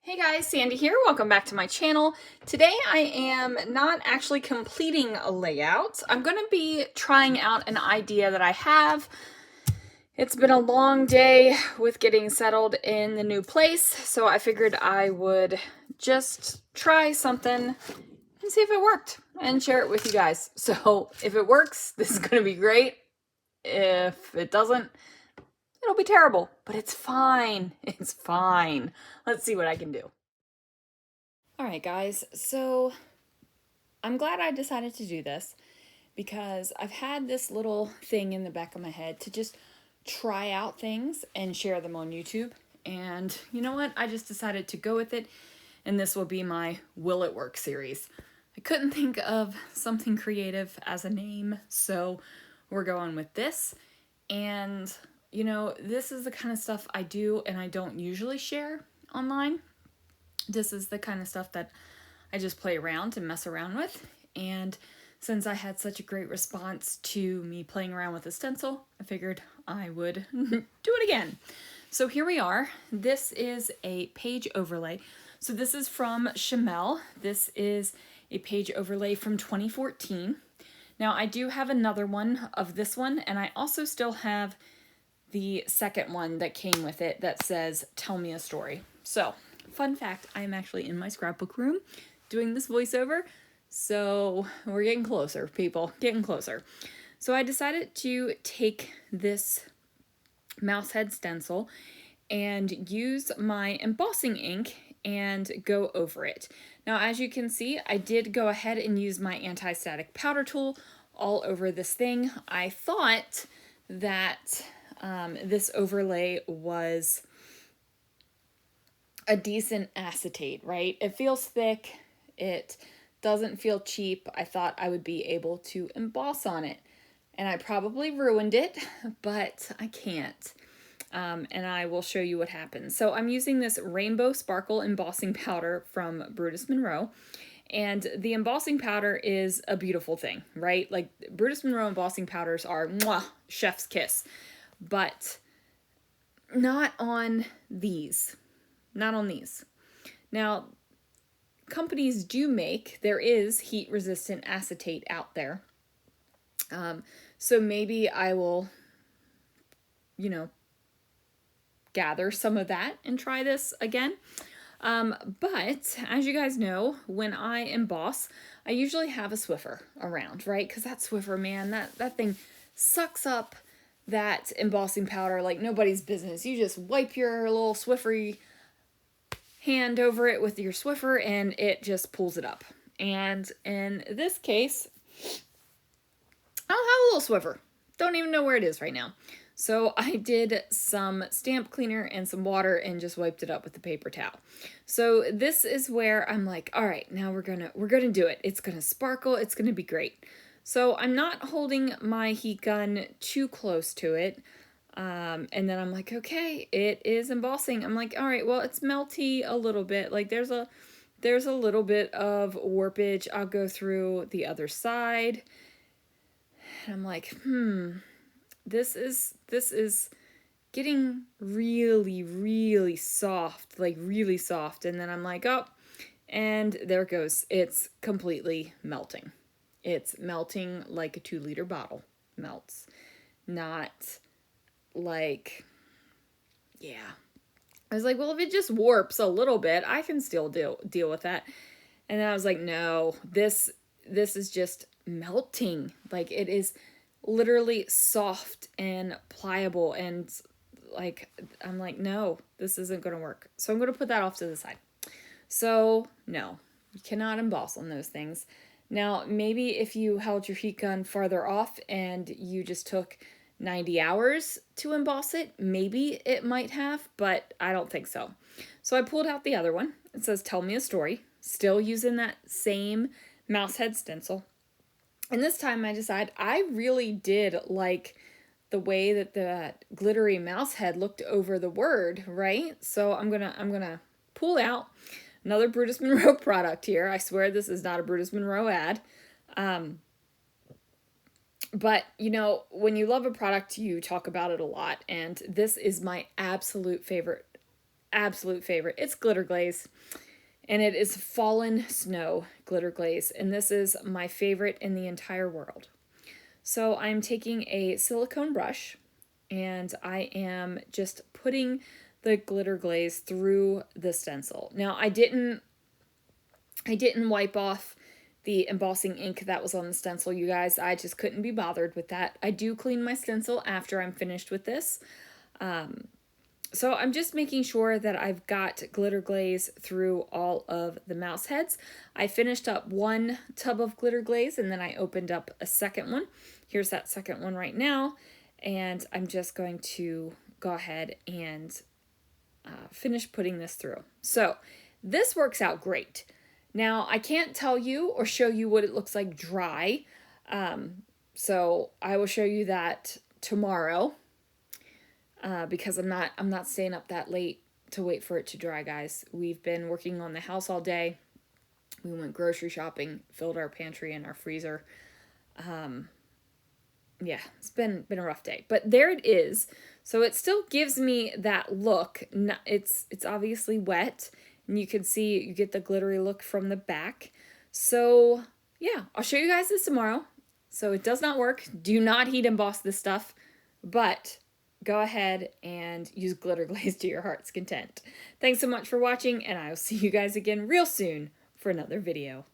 Hey guys, Sandy here. Welcome back to my channel. Today I am not actually completing a layout. I'm going to be trying out an idea that I have. It's been a long day with getting settled in the new place, so I figured I would just try something and see if it worked and share it with you guys. So if it works, this is going to be great. If it doesn't, it'll be terrible, but it's fine. It's fine. Let's see what I can do. All right, guys, so I'm glad I decided to do this because I've had this little thing in the back of my head to just try out things and share them on YouTube. And you know what? I just decided to go with it, and this will be my Will It Work series. I couldn't think of something creative as a name, so we're going with this. And, you know, this is the kind of stuff I do and I don't usually share online. This is the kind of stuff that I just play around and mess around with. And since I had such a great response to me playing around with a stencil, I figured I would do it again. So here we are. This is a page overlay. So this is from Chamel. This is a page overlay from 2014. Now I do have another one of this one, and I also still have the second one that came with it that says, "Tell me a story." So fun fact, I am actually in my scrapbook room doing this voiceover. So we're getting closer, people, getting closer. So I decided to take this mouse head stencil and use my embossing ink and go over it. Now, as you can see, I did go ahead and use my anti-static powder tool all over this thing. I thought that this overlay was a decent acetate, right? It feels thick. It doesn't feel cheap. I thought I would be able to emboss on it. And I probably ruined it, but I can't. And I will show you what happens. So I'm using this Rainbow Sparkle embossing powder from Brutus Monroe. And the embossing powder is a beautiful thing, right? Like, Brutus Monroe embossing powders are mwah, chef's kiss. But not on these. Not on these. Now, companies do make, there is heat resistant acetate out there. So maybe I will, you know, gather some of that and try this again. But as you guys know, when I emboss, I usually have a Swiffer around, right? Because that Swiffer, man, that thing sucks up that embossing powder like nobody's business. You just wipe your little Swiffery hand over it with your Swiffer and it just pulls it up. And in this case, I don't have a little Swiffer. Don't even know where it is right now. So I did some stamp cleaner and some water and just wiped it up with the paper towel. So this is where I'm like, all right, now we're gonna do it. It's gonna sparkle, it's gonna be great. So I'm not holding my heat gun too close to it. And then I'm like, okay, it is embossing. I'm like, all right, well, it's melty a little bit. Like there's a little bit of warpage. I'll go through the other side. And I'm like, this is getting really, really soft, like really soft. And then I'm like, oh, and there it goes. It's completely melting. It's melting like a 2-liter bottle melts. Not like, yeah. I was like, well, if it just warps a little bit, I can still deal with that. And then I was like, no, this is just melting. Like, it is literally soft and pliable, and like, I'm like, no, this isn't gonna work. So I'm gonna put that off to the side. So no, you cannot emboss on those things. Now, maybe if you held your heat gun farther off and you just took 90 hours to emboss it, maybe it might have, but I don't think so. So I pulled out the other one. It says, "Tell me a story," still using that same mouse head stencil. And this time I decided I really did like the way that the glittery mouse head looked over the word, right? So I'm gonna pull out another Brutus Monroe product here. I swear this is not a Brutus Monroe ad. But, you know, when you love a product, you talk about it a lot. And this is my absolute favorite absolute favorite. It's Glitter Glaze, and it is Fallen Snow Glitter Glaze, and this is my favorite in the entire world. So I'm taking a silicone brush, and I am just putting the glitter glaze through the stencil. Now I didn't wipe off the embossing ink that was on the stencil, you guys. I just couldn't be bothered with that. I do clean my stencil after I'm finished with this. So I'm just making sure that I've got glitter glaze through all of the mouse heads. I finished up one tub of glitter glaze and then I opened up a second one. Here's that second one right now. And I'm just going to go ahead and finish putting this through. So this works out great. Now I can't tell you or show you what it looks like dry. So I will show you that tomorrow. Because I'm not staying up that late to wait for it to dry, guys. We've been working on the house all day. We went grocery shopping, filled our pantry and our freezer. Yeah, it's been a rough day. But there it is. So it still gives me that look. It's obviously wet, and you can see you get the glittery look from the back. So yeah, I'll show you guys this tomorrow. So it does not work. Do not heat emboss this stuff, but go ahead and use glitter glaze to your heart's content. Thanks so much for watching, and I will see you guys again real soon for another video.